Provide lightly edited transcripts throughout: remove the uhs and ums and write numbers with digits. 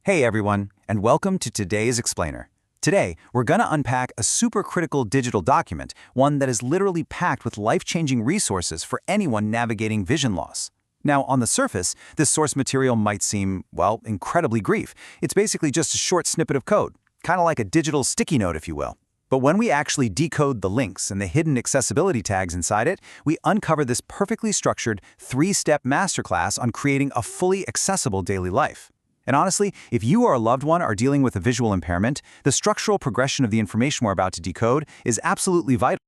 Hey everyone, and welcome to today's Explainer. Today, we're going to unpack a super critical digital document, one that is literally packed with life-changing resources for anyone navigating vision loss. Now, on the surface, this source material might seem, well, incredibly brief. It's basically just a short snippet of code, kind of like a digital sticky note, if you will. But when we actually decode the links and the hidden accessibility tags inside it, we uncover this perfectly structured, three-step masterclass on creating a fully accessible daily life. And honestly, if you or a loved one are dealing with a visual impairment, the structural progression of the information we're about to decode is absolutely vital.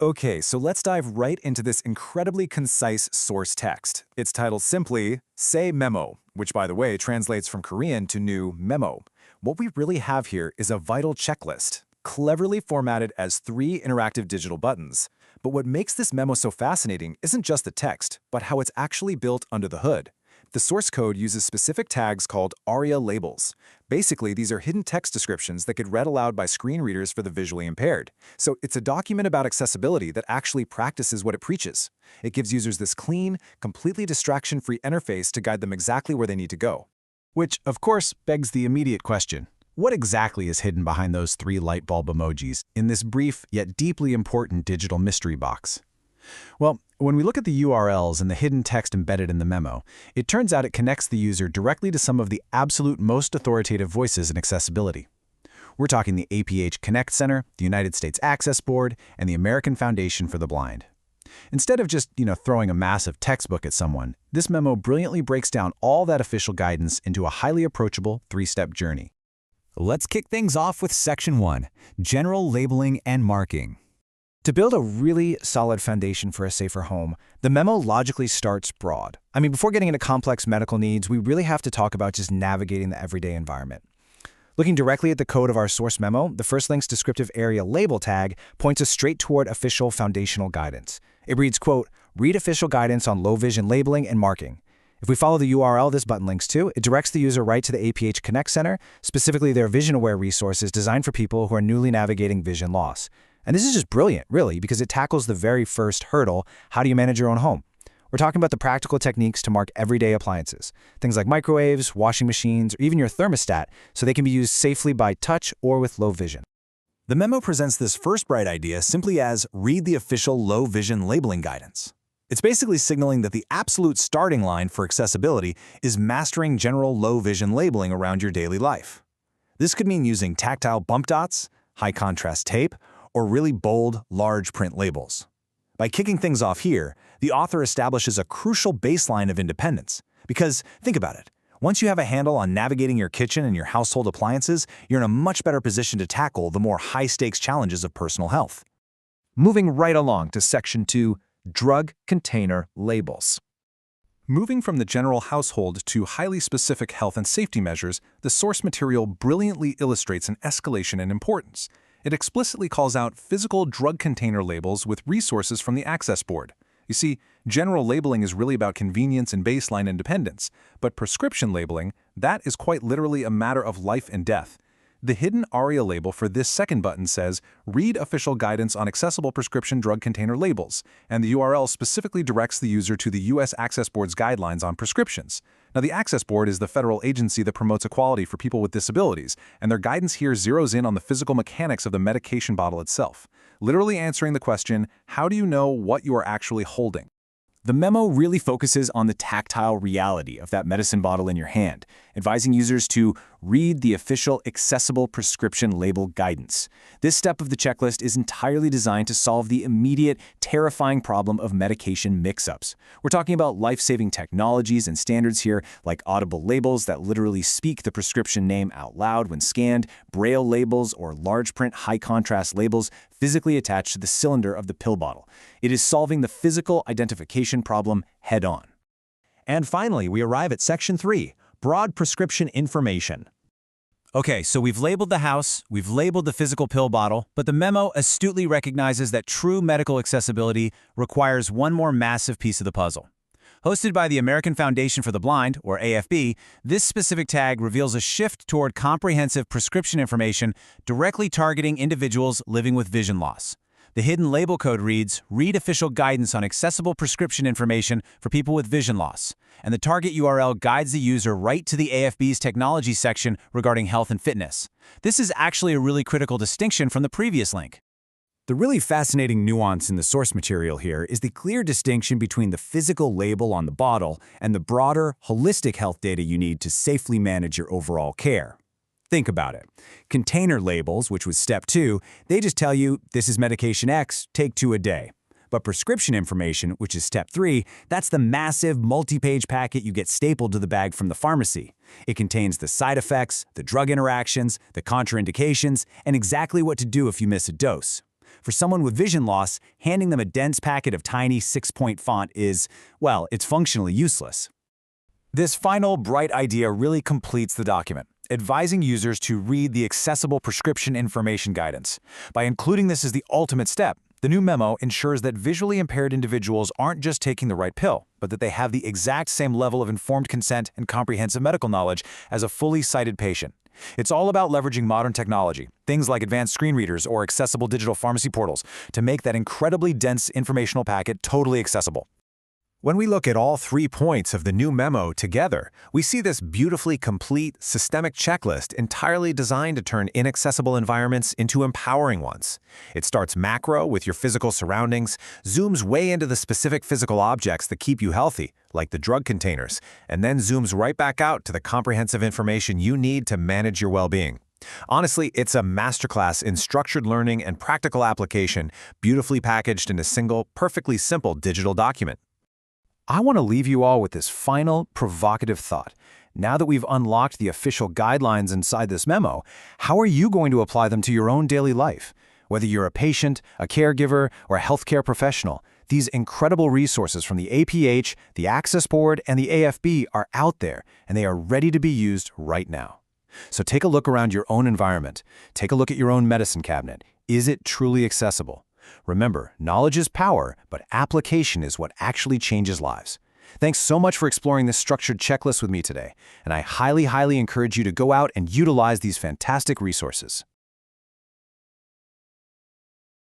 Okay, so let's dive right into this incredibly concise source text. It's titled simply, Say Memo, which by the way translates from Korean to new memo. What we really have here is a vital checklist, cleverly formatted as 3 interactive digital buttons. But what makes this memo so fascinating isn't just the text, but how it's actually built under the hood. The source code uses specific tags called ARIA labels. Basically, these are hidden text descriptions that get read aloud by screen readers for the visually impaired. So it's a document about accessibility that actually practices what it preaches. It gives users this clean, completely distraction-free interface to guide them exactly where they need to go. Which, of course, begs the immediate question. What exactly is hidden behind those 3 light bulb emojis in this brief yet deeply important digital mystery box? Well, when we look at the URLs and the hidden text embedded in the memo, it turns out it connects the user directly to some of the absolute most authoritative voices in accessibility. We're talking the APH Connect Center, the United States Access Board, and the American Foundation for the Blind. Instead of just, throwing a massive textbook at someone, this memo brilliantly breaks down all that official guidance into a highly approachable 3-step journey. Let's kick things off with Section 1, General Labeling and Marking. To build a really solid foundation for a safer home, the memo logically starts broad. Before getting into complex medical needs, we really have to talk about just navigating the everyday environment. Looking directly at the code of our source memo, the first link's descriptive area label tag points us straight toward official foundational guidance. It reads, quote, read official guidance on low vision labeling and marking. If we follow the URL this button links to, it directs the user right to the APH Connect Center, specifically their vision-aware resources designed for people who are newly navigating vision loss. And this is just brilliant, really, because it tackles the very first hurdle: how do you manage your own home? We're talking about the practical techniques to mark everyday appliances, things like microwaves, washing machines, or even your thermostat, so they can be used safely by touch or with low vision. The memo presents this first bright idea simply as read the official low vision labeling guidance. It's basically signaling that the absolute starting line for accessibility is mastering general low vision labeling around your daily life. This could mean using tactile bump dots, high contrast tape, or really bold, large print labels. By kicking things off here, the author establishes a crucial baseline of independence. Because, think about it, once you have a handle on navigating your kitchen and your household appliances, you're in a much better position to tackle the more high-stakes challenges of personal health. Moving right along to Section 2, Drug Container Labels. Moving from the general household to highly specific health and safety measures, the source material brilliantly illustrates an escalation in importance. It explicitly calls out physical drug container labels with resources from the Access Board. You see, general labeling is really about convenience and baseline independence, but prescription labeling, that is quite literally a matter of life and death. The hidden ARIA label for this second button says, read official guidance on accessible prescription drug container labels, and the URL specifically directs the user to the U.S. Access Board's guidelines on prescriptions. Now, the Access Board is the federal agency that promotes equality for people with disabilities, and their guidance here zeroes in on the physical mechanics of the medication bottle itself, literally answering the question, how do you know what you are actually holding? The memo really focuses on the tactile reality of that medicine bottle in your hand, advising users to read the official accessible prescription label guidance. This step of the checklist is entirely designed to solve the immediate, terrifying problem of medication mix-ups. We're talking about life-saving technologies and standards here, like audible labels that literally speak the prescription name out loud when scanned, braille labels, or large print high-contrast labels physically attached to the cylinder of the pill bottle. It is solving the physical identification problem head-on. And finally, we arrive at Section 3, Broad Prescription Information. Okay, so we've labeled the house, we've labeled the physical pill bottle, but the memo astutely recognizes that true medical accessibility requires one more massive piece of the puzzle. Hosted by the American Foundation for the Blind, or AFB, this specific tag reveals a shift toward comprehensive prescription information directly targeting individuals living with vision loss. The hidden label code reads, "Read official guidance on accessible prescription information for people with vision loss." And the target URL guides the user right to the AFB's technology section regarding health and fitness. This is actually a really critical distinction from the previous link. The really fascinating nuance in the source material here is the clear distinction between the physical label on the bottle and the broader, holistic health data you need to safely manage your overall care. Think about it. Container labels, which was step 2, they just tell you, this is medication X, take 2 a day. But prescription information, which is step 3, that's the massive multi-page packet you get stapled to the bag from the pharmacy. It contains the side effects, the drug interactions, the contraindications, and exactly what to do if you miss a dose. For someone with vision loss, handing them a dense packet of tiny 6-point font is, well, it's functionally useless. This final bright idea really completes the document, advising users to read the accessible prescription information guidance. By including this as the ultimate step, the new memo ensures that visually impaired individuals aren't just taking the right pill, but that they have the exact same level of informed consent and comprehensive medical knowledge as a fully sighted patient. It's all about leveraging modern technology, things like advanced screen readers or accessible digital pharmacy portals, to make that incredibly dense informational packet totally accessible. When we look at all 3 points of the new memo together, we see this beautifully complete, systemic checklist entirely designed to turn inaccessible environments into empowering ones. It starts macro with your physical surroundings, zooms way into the specific physical objects that keep you healthy, like the drug containers, and then zooms right back out to the comprehensive information you need to manage your well-being. Honestly, it's a masterclass in structured learning and practical application, beautifully packaged in a single, perfectly simple digital document. I want to leave you all with this final, provocative thought. Now that we've unlocked the official guidelines inside this memo, how are you going to apply them to your own daily life? Whether you're a patient, a caregiver, or a healthcare professional, these incredible resources from the APH, the Access Board, and the AFB are out there, and they are ready to be used right now. So take a look around your own environment. Take a look at your own medicine cabinet. Is it truly accessible? Remember, knowledge is power, but application is what actually changes lives. Thanks so much for exploring this structured checklist with me today, and I highly encourage you to go out and utilize these fantastic resources.